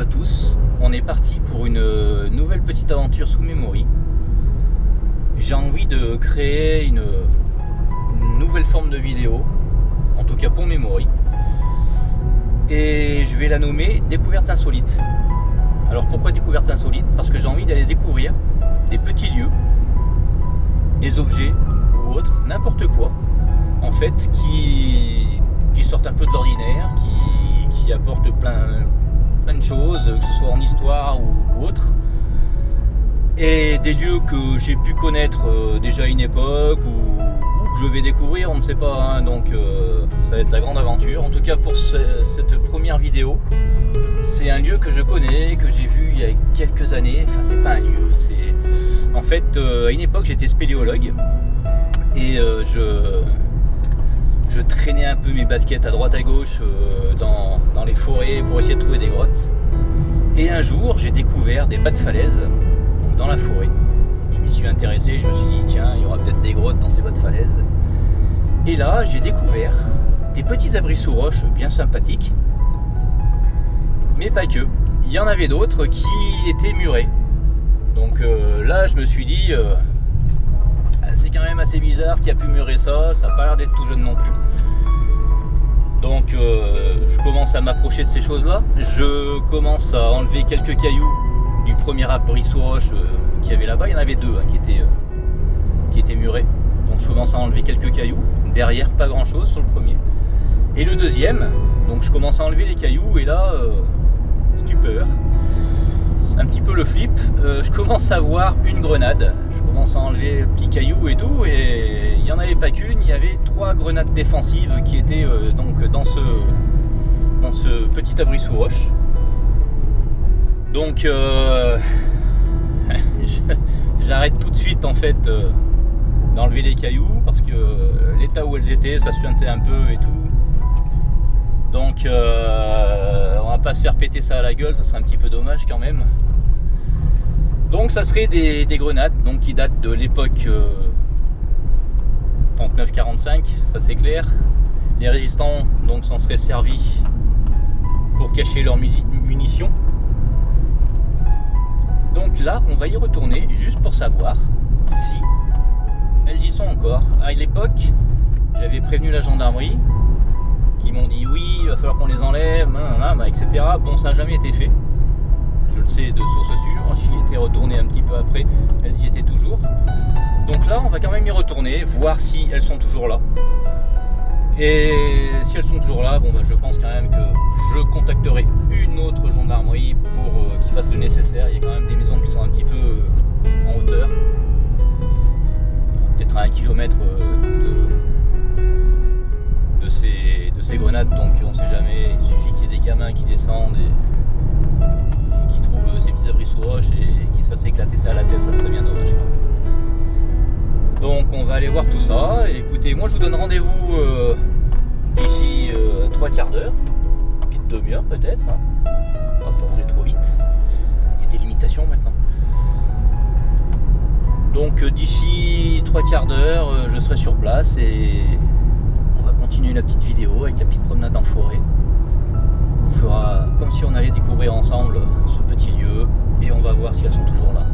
à tous, on est parti pour une nouvelle petite aventure sous Memory. J'ai envie de créer une nouvelle forme de vidéo, en tout cas pour Memory, et je vais la nommer Découverte Insolite. Alors pourquoi Découverte Insolite? Parce que j'ai envie d'aller découvrir des petits lieux, des objets ou autres, n'importe quoi en fait, qui sortent un peu de l'ordinaire, qui apportent plein de choses, que ce soit en histoire ou autre, et des lieux que j'ai pu connaître déjà à une époque ou que je vais découvrir, on ne sait pas, hein, donc ça va être la grande aventure. En tout cas pour cette première vidéo, c'est un lieu que je connais, que j'ai vu il y a quelques années. Enfin, c'est pas un lieu, c'est en fait à une époque j'étais spéléologue et je traînais un peu mes baskets à droite à gauche dans les forêts pour essayer de trouver des grottes. Et un jour, j'ai découvert des bas de falaise donc dans la forêt. Je m'y suis intéressé, je me suis dit tiens, il y aura peut-être des grottes dans ces bas de falaise. Et là, j'ai découvert des petits abris sous roche bien sympathiques, mais pas que. Il y en avait d'autres qui étaient murés. Donc là, je me suis dit c'est quand même assez bizarre qui a pu murer ça, ça n'a pas l'air d'être tout jeune non plus. Donc je commence à m'approcher de ces choses-là, je commence à enlever quelques cailloux du premier abri sous roche qu'il y avait là-bas. Il y en avait deux hein, qui étaient murés. Donc je commence à enlever quelques cailloux, derrière pas grand-chose sur le premier. Et le deuxième, donc je commence à enlever les cailloux et là, stupeur, un petit peu le flip, je commence à voir une grenade. Je commence à enlever le petit caillou et tout, et il n'y en avait pas qu'une, il y avait 3 grenades défensives qui étaient donc dans ce petit abri sous roche. Donc j'arrête tout de suite en fait d'enlever les cailloux parce que l'état où elles étaient, ça suintait un peu et tout. Donc on va pas se faire péter ça à la gueule, ça serait un petit peu dommage quand même. Donc ça serait des grenades donc, qui datent de l'époque 39-45, ça c'est clair. Les résistants donc s'en seraient servis pour cacher leurs munitions. Donc là on va y retourner juste pour savoir si elles y sont encore. À l'époque j'avais prévenu la gendarmerie qui m'ont dit oui, il va falloir qu'on les enlève, etc. Bon, ça n'a jamais été fait. Je le sais de source sûre. J'y étais retourné un petit peu après, elles y étaient toujours. Donc là, on va quand même y retourner, voir si elles sont toujours là. Et si elles sont toujours là, bon, bah, je pense quand même que je contacterai une autre gendarmerie pour qu'ils fassent le nécessaire. Il y a quand même des maisons qui sont un petit peu en hauteur. Peut-être à 1 kilomètre de ces grenades, donc on sait jamais, il suffit qu'il y ait des gamins qui descendent et qui trouvent ces petits abris sous roche et qui se fassent éclater ça à la tête, ça serait bien dommage quand même. Donc on va aller voir tout ça, et écoutez, moi je vous donne rendez-vous d'ici 3 quarts d'heure, une petite demi-heure peut-être, hein. On va pas rouler trop vite, il y a des limitations maintenant. Donc d'ici 3 quarts d'heure, je serai sur place et on va continuer la petite vidéo avec la petite promenade en forêt. On fera comme si on allait découvrir ensemble ce petit lieu et on va voir si elles sont toujours là.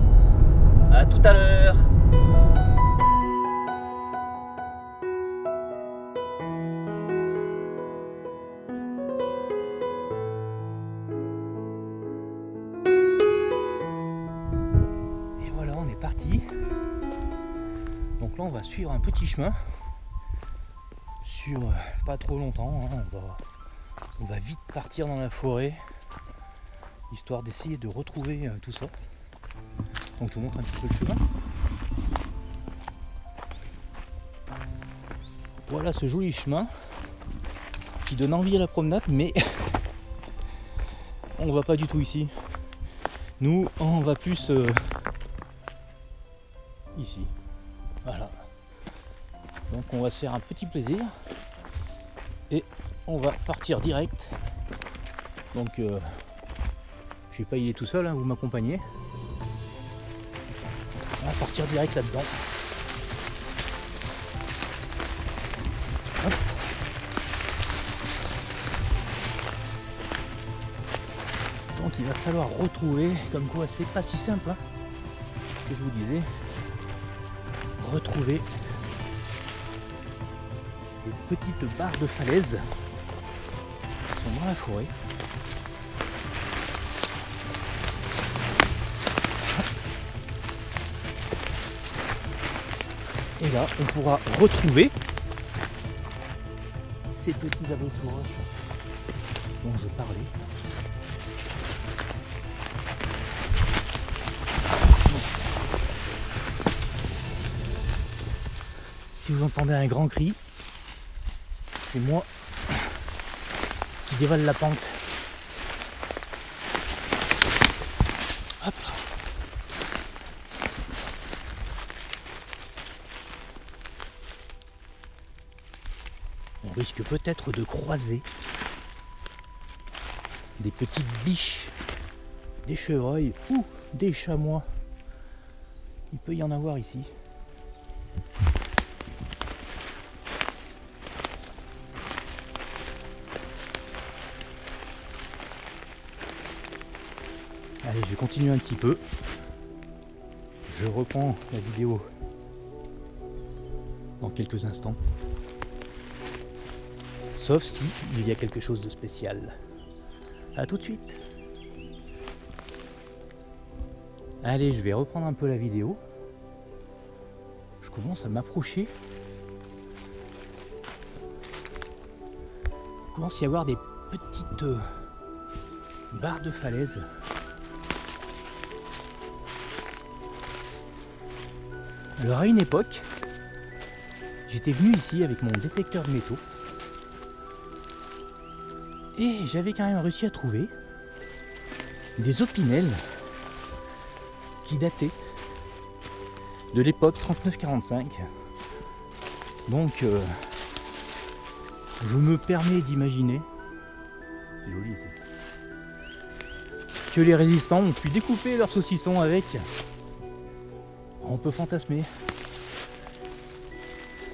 À tout à l'heure. Et voilà, on est parti. Donc là on va suivre un petit chemin sur pas trop longtemps, hein. On va vite partir dans la forêt histoire d'essayer de retrouver tout ça. Donc je vous montre un petit peu le chemin. Voilà ce joli chemin qui donne envie à la promenade, mais on va pas du tout ici. Nous on va plus ici. Voilà. Donc on va se faire un petit plaisir et on va partir direct. Donc je sais pas, il est tout seul, hein, vous m'accompagnez. On va partir direct là-dedans. il va falloir retrouver, comme quoi c'est pas si simple, hein, ce que je vous disais, retrouver des petites barres de falaise qui sont dans la forêt. Et là, on pourra retrouver ces petits abris sauvages dont je parlais. Si vous entendez un grand cri, c'est moi qui dévale la pente. Hop. On risque peut-être de croiser des petites biches, des chevreuils ou des chamois. Il peut y en avoir ici. Allez, je vais continuer un petit peu. Je reprends la vidéo dans quelques instants. Sauf si il y a quelque chose de spécial. A tout de suite. Allez, je vais reprendre un peu la vidéo. Je commence à m'approcher. Il commence à y avoir des petites barres de falaise. Alors à une époque, j'étais venu ici avec mon détecteur de métaux et j'avais quand même réussi à trouver des opinels qui dataient de l'époque 39-45. Donc je me permets d'imaginer, c'est joli ça, que les résistants ont pu découper leur saucisson avec. On peut fantasmer.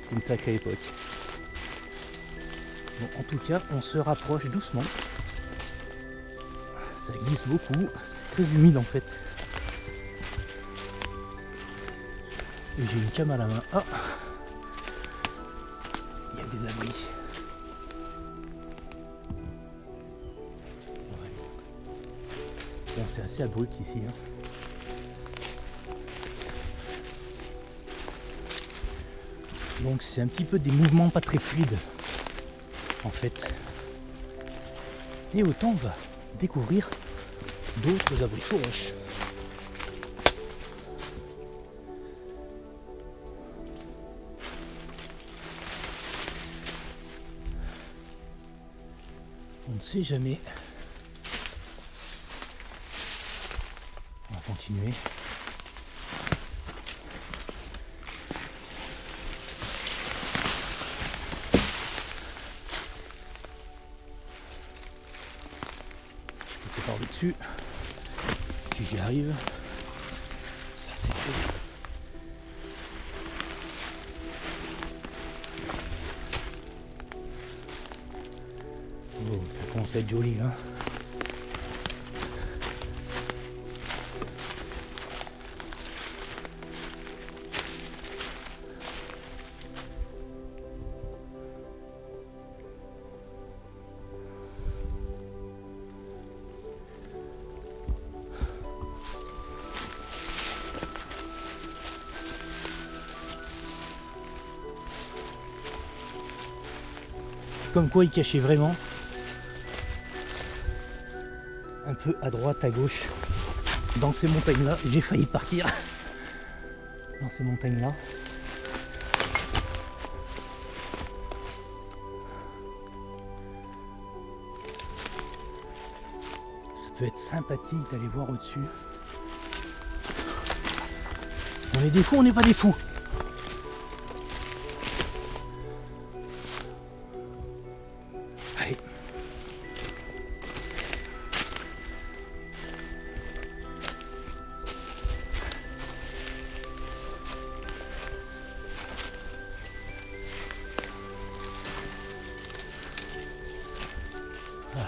C'est une sacrée époque. Bon, en tout cas, on se rapproche doucement. Ça glisse beaucoup. C'est très humide en fait. Et j'ai une canne à la main. Ah, il y a des abris. Ouais. Bon, c'est assez abrupt ici. Hein. Donc c'est un petit peu des mouvements pas très fluides en fait. Et autant on va découvrir d'autres abris sauvages. On ne sait jamais. On va continuer. Par le dessus, si j'y arrive, ça c'est cool. Oh, ça commence à être joli là. Comme quoi il cachait vraiment un peu à droite, à gauche, dans ces montagnes là. J'ai failli partir dans ces montagnes là. Ça peut être sympathique d'aller voir au-dessus. On est des fous, on n'est pas des fous. Allez. Ouais,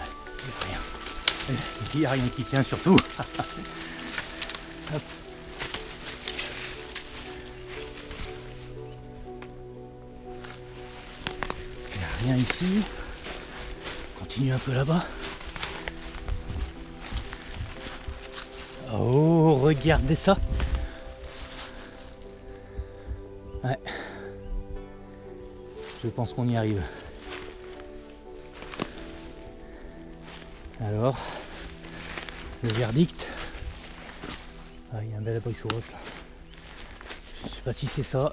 rien. Il n'y a rien qui tient surtout. Hop. Il n'y a rien ici. On continue un peu là-bas. Oh, regardez ça. Ouais. Je pense qu'on y arrive. Alors, le verdict. Ah, il y a un bel abri sous roche là. Je sais pas si c'est ça.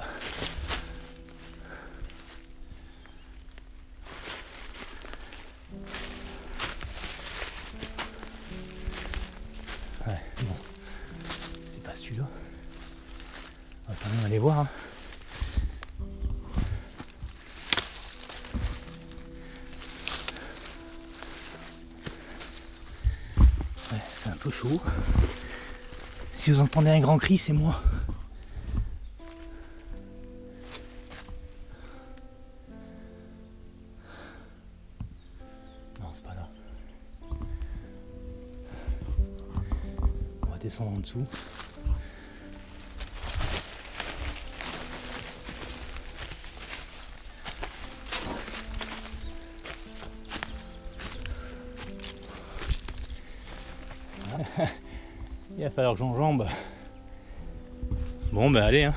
Ouais, bon. C'est pas celui-là. On va quand même aller voir. Hein. Ouais, c'est un peu chaud. Si vous entendez un grand cri, c'est moi. Non, c'est pas là. On va descendre en dessous. Il va falloir que j'enjambe. Bon ben allez hein.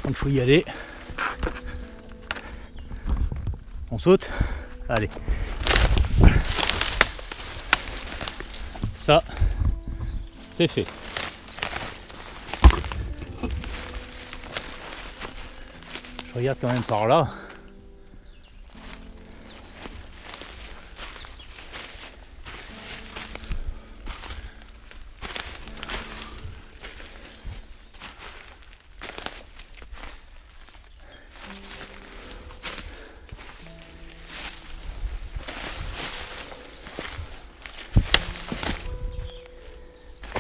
Quand il faut y aller, on saute. Allez. Ça, c'est fait. Je regarde quand même par là.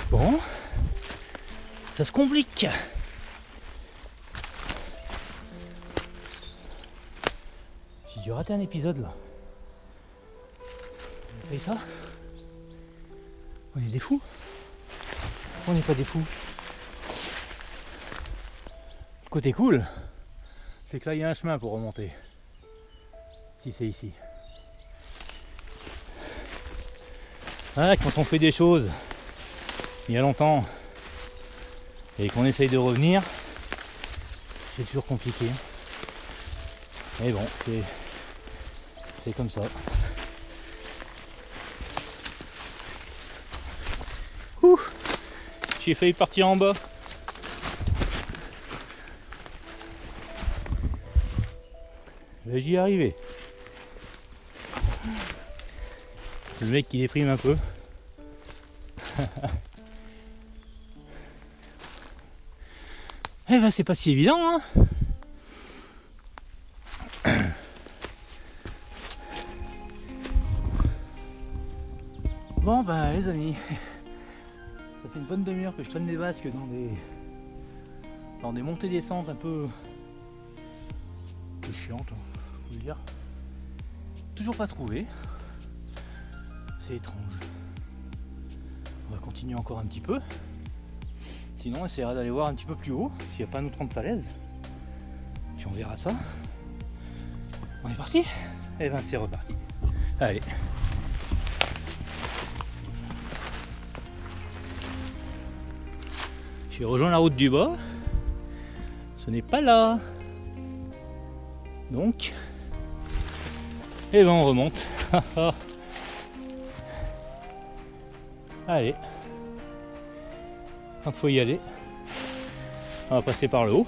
Bon, ça se complique. J'ai dû rater un épisode là. On essaye ça. On est des fous. On n'est pas des fous. Le côté cool, c'est que là il y a un chemin pour remonter. Si c'est ici. Ah, quand on fait des choses il y a longtemps et qu'on essaye de revenir, c'est toujours compliqué. Mais bon, c'est comme ça. Ouh, j'ai failli partir en bas. Ben, j'y ai arrivé. Le mec qui déprime un peu. Eh ben c'est pas si évident hein. Bon ben les amis, ça fait une bonne demi-heure que je traîne des basques dans des montées-descentes un peu chiantes, faut le dire. Toujours pas trouvé. C'est étrange. On va continuer encore un petit peu. Sinon on essaiera d'aller voir un petit peu plus haut, s'il n'y a pas un autre de falaise. Puis on verra ça. On est parti? Eh ben c'est reparti. Allez. J'ai rejoint la route du bas. Ce n'est pas là. Donc. Eh ben on remonte. Allez. Quand il faut y aller, on va passer par le haut.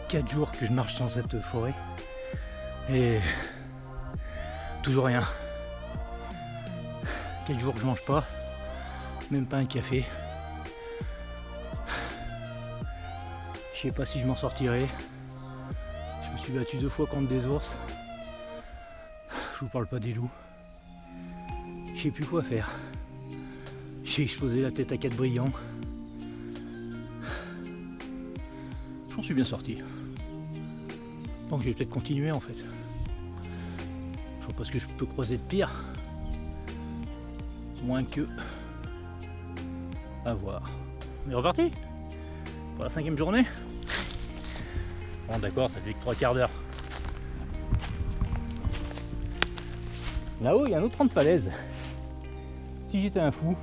Quatre jours que je marche dans cette forêt et toujours rien. 4 jours que je mange pas, même pas un café. Je sais pas si je m'en sortirai. Je me suis battu 2 fois contre des ours. Je vous parle pas des loups. Je sais plus quoi faire. J'ai explosé la tête à 4 brillants. J'en suis bien sorti. Donc je vais peut-être continuer en fait. Je vois pas ce que je peux croiser de pire. Moins que... à voir. On est reparti pour la 5e journée. Bon d'accord, ça fait que 3 quarts d'heure. Là-haut, il y a un autre 30 falaises. Si j'étais un fou.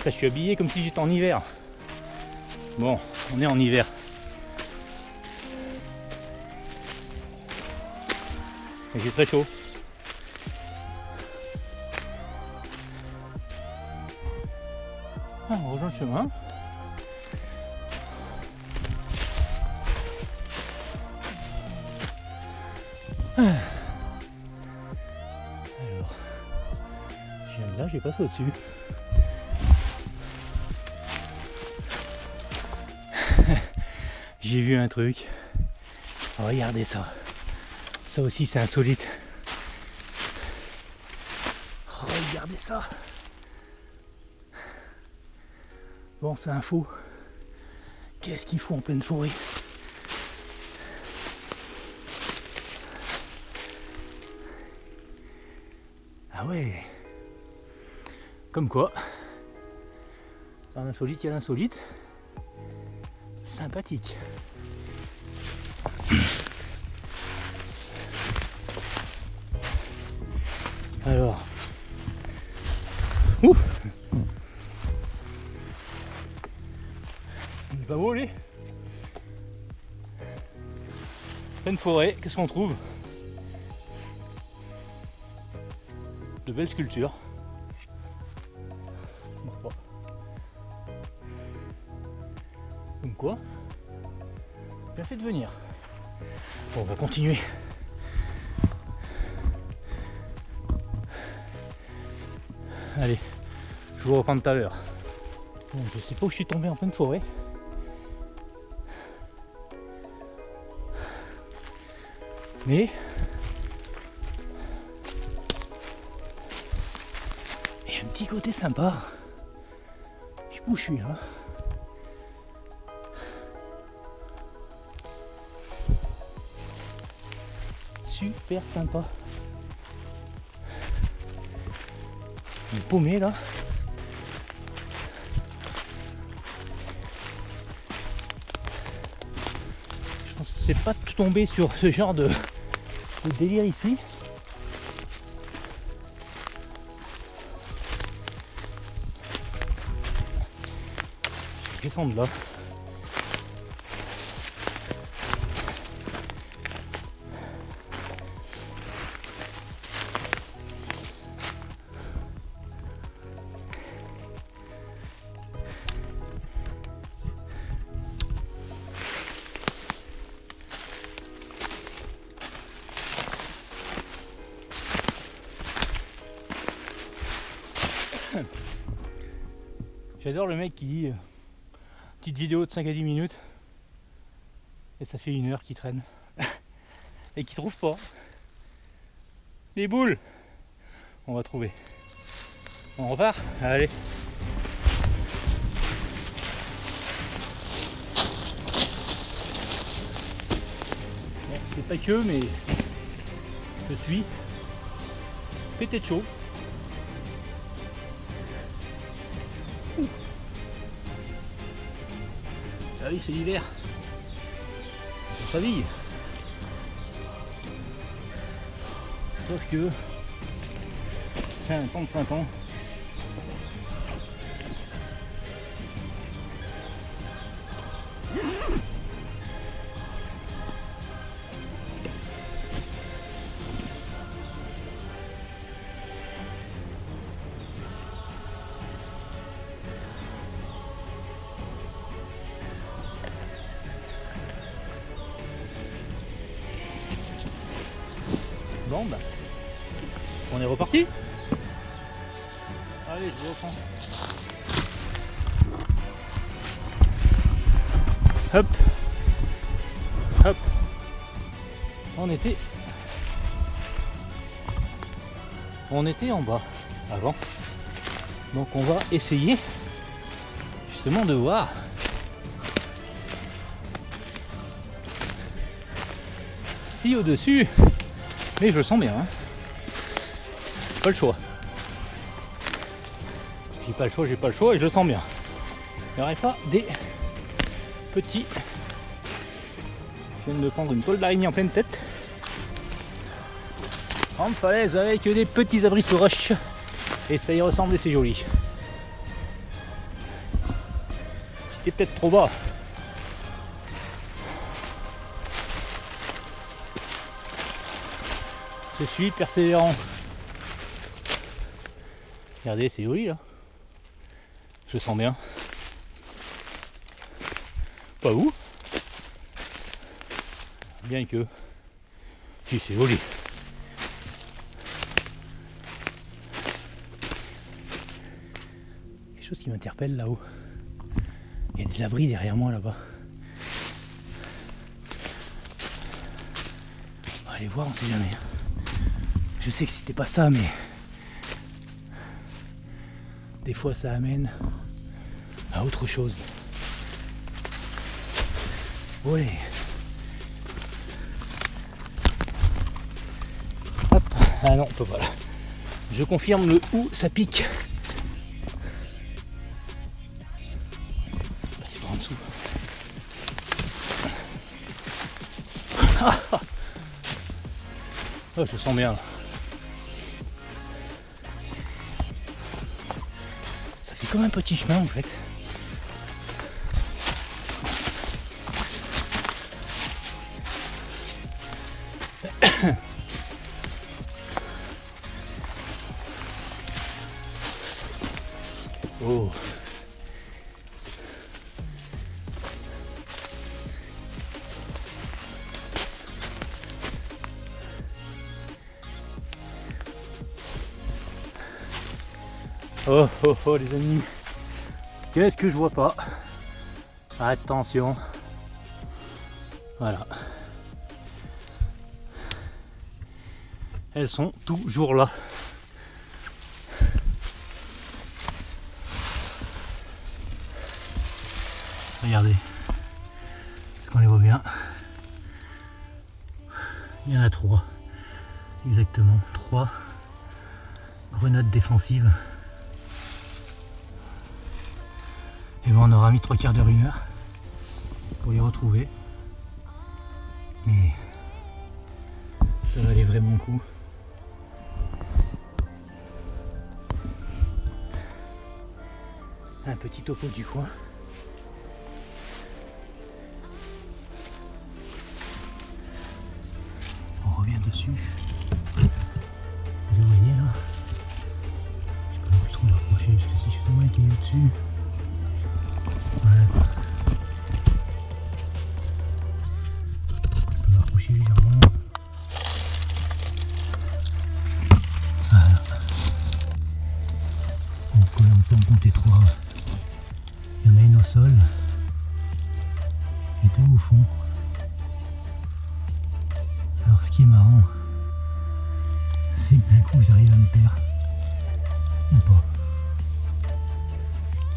Là, je suis habillé comme si j'étais en hiver. Bon, on est en hiver. Et j'ai très chaud. Ah, on rejoint le chemin. Alors, je viens de là, j'ai passé au-dessus. J'ai vu un truc. Regardez ça. Ça aussi c'est insolite. Regardez ça. Bon, c'est un faux. Qu'est-ce qu'il faut en pleine forêt? Ah ouais. Comme quoi, dans l'insolite, il y a l'insolite. Sympathique. Alors. Ouh. Il est pas beau lui. Pleine forêt, qu'est-ce qu'on trouve? De belles sculptures. Comme quoi, bien fait de venir. Bon, on va continuer. Allez, je vous reprends tout à l'heure. Bon, je sais pas où je suis tombé en pleine forêt. Mais il y a un petit côté sympa. Je sais pas où je suis, hein. Super sympa. Il est paumé là. Je pensais pas tout tomber sur ce genre de délire ici. Je vais descendre là. J'adore le mec qui dit petite vidéo de 5 à 10 minutes et ça fait 1 heure qu'il traîne et qu'il trouve pas les boules. On va trouver. On repart. Allez. Bon, c'est pas que, mais je suis pété de chaud. Ah oui, c'est l'hiver. C'est pas vie. Sauf que c'est un temps de printemps. Bon bah, on est reparti. Allez, je vous reprends. Hop, hop. On était On était en bas avant. Donc on va essayer justement de voir si au-dessus, mais je le sens bien, hein. Pas le choix. J'ai pas le choix et je le sens bien. Il n'y aurait pas des petits. Je viens de me prendre une toile d'araignée en pleine tête. En falaise avec des petits abris sous roche. Et ça y ressemble et c'est joli. C'était peut-être trop bas. Je suis persévérant. Regardez, c'est joli là. Je sens bien. Pas où? Bien que. Si, c'est joli. Quelque chose qui m'interpelle là-haut. Il y a des abris derrière moi là-bas. On va aller voir, on sait jamais. Je sais que c'était pas ça, mais des fois ça amène à autre chose. Ouais. Hop. Ah non, on peut pas là. Je confirme le où ça pique. C'est par en dessous. Oh, je le sens bien là. Ça fait comme un petit chemin en fait. Oh. Oh oh oh les amis, qu'est-ce que je vois pas? Attention, voilà, elles sont toujours là. Regardez, est-ce qu'on les voit bien? Il y en a 3, exactement 3 grenades défensives. Et ben on aura mis 3/4 d'heure, 1 heure pour les retrouver. Mais ça valait vraiment le coup. Un petit topo du coin. On revient dessus. Vous voyez là? Je peux plus trop m'approcher parce que si je fais moi qui est au-dessus. Il y en a une au sol et 2 au fond. Alors ce qui est marrant, c'est que d'un coup j'arrive à me perdre ou pas.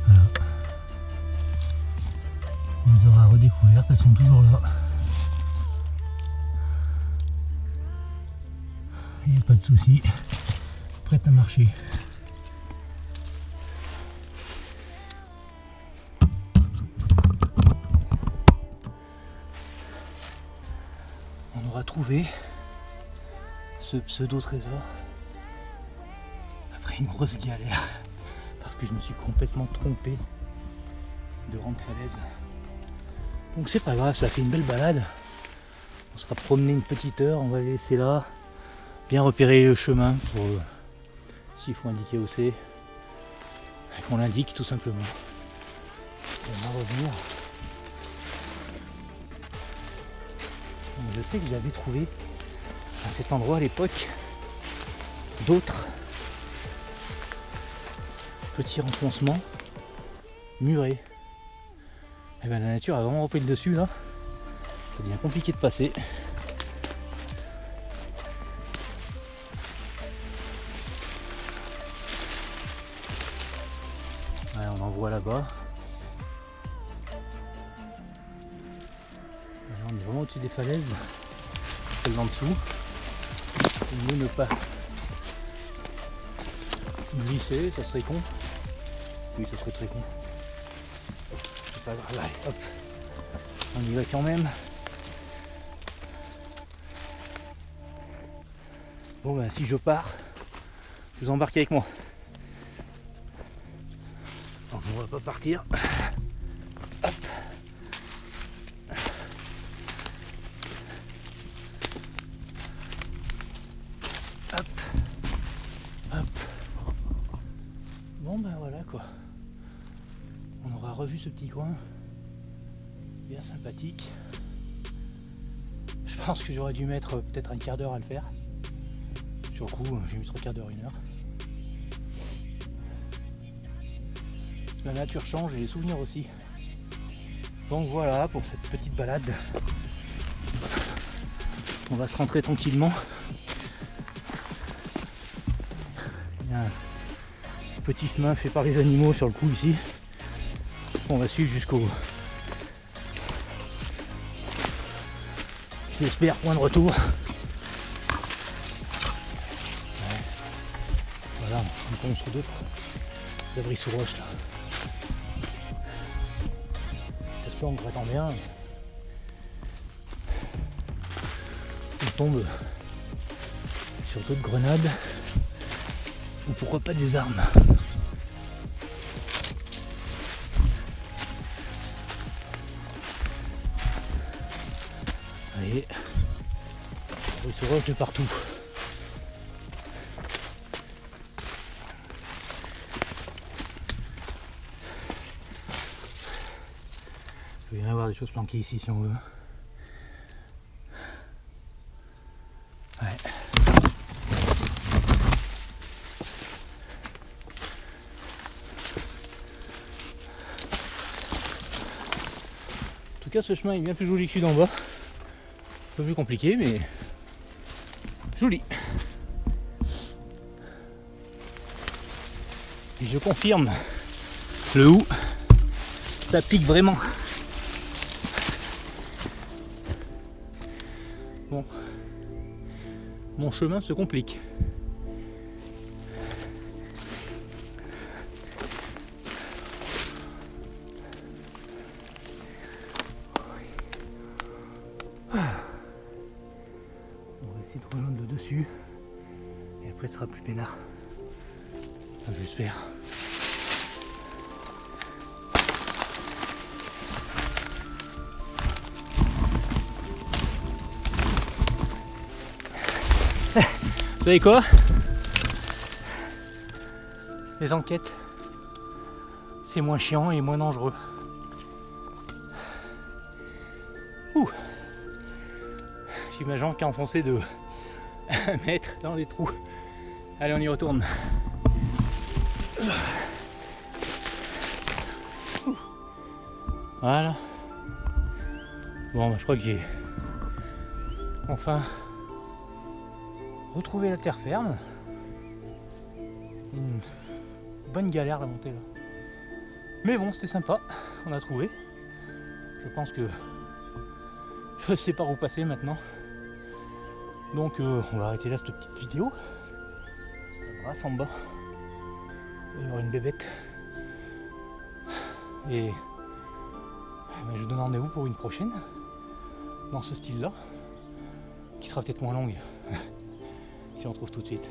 Voilà. On les aura redécouvertes, elles sont toujours là. Il n'y a pas de souci, prête à marcher. On aura trouvé ce pseudo-trésor après une grosse galère parce que je me suis complètement trompé de rang de falaise. Donc c'est pas grave, ça fait une belle balade. On sera promené une petite heure, on va les laisser là, bien repérer le chemin pour s'il faut indiquer où c'est, qu'on l'indique tout simplement. On va revenir. Je sais que j'avais trouvé à cet endroit à l'époque d'autres petits renfoncements murés. Et bien la nature a vraiment repris le dessus là. Ça devient compliqué de passer. là-bas. On est vraiment au-dessus des falaises, celle d'en dessous. Il mieux ne pas glisser, ça serait con. Oui, ça serait très con. C'est pas grave, allez, hop, on y va quand même. Bon ben si je pars, je vous embarque avec moi. Donc on va pas partir. Hop. Hop. Hop. Bon ben voilà quoi. On aura revu ce petit coin. Bien sympathique. Je pense que j'aurais dû mettre peut-être un quart d'heure à le faire. Sur le coup, j'ai mis 3 quarts d'heure, 1 heure. La nature change et les souvenirs aussi. Donc voilà pour cette petite balade. On va se rentrer tranquillement. Il y a un petit chemin fait par les animaux sur le coup ici. On va suivre jusqu'au, je l'espère, point de retour. Ouais. Voilà, on tombe sur d'autres abris sous roche là. J'espère qu'on attend bien. On tombe sur d'autres grenades. Ou pourquoi pas des armes. Allez, abris sous roche de partout. Il peut y en avoir des choses planquées ici si on veut. Ouais. En tout cas ce chemin est bien plus joli que celui d'en bas. Un peu plus compliqué mais joli. Et je confirme, le hou, ça pique vraiment. Bon, mon chemin se complique. On va essayer de rejoindre le dessus et après ce sera plus peinard. Enfin, j'espère. Vous savez quoi? Les enquêtes, c'est moins chiant et moins dangereux. Ouh. J'ai ma jambe qui a enfoncé de 1 mètre dans les trous. Allez, on y retourne. Voilà. Bon, bah, je crois que j'ai enfin retrouvé la terre ferme. Une bonne galère à monter là. Mais bon, c'était sympa. On a trouvé. Je pense que je sais par où passer maintenant. Donc on va arrêter là cette petite vidéo. La brasse en bas. Il va y avoir une bébête. Et je vous donne rendez-vous pour une prochaine. Dans ce style là. Qui sera peut-être moins longue. Si on trouve tout de suite.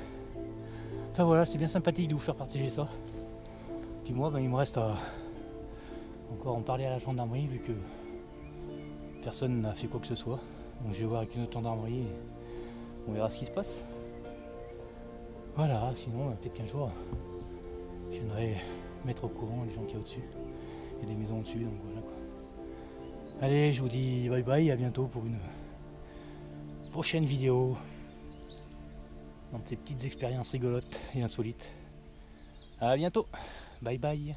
Enfin voilà, c'est bien sympathique de vous faire partager ça. Puis moi, il me reste à encore en parler à la gendarmerie vu que personne n'a fait quoi que ce soit. Donc je vais voir avec une autre gendarmerie et on verra ce qui se passe. Voilà, sinon peut-être qu'un jour je viendrai mettre au courant les gens qui y a au-dessus. Il y a des maisons au-dessus, donc voilà quoi. Allez, je vous dis bye bye, à bientôt pour une prochaine vidéo. Dans ces petites expériences rigolotes et insolites. À bientôt, bye bye.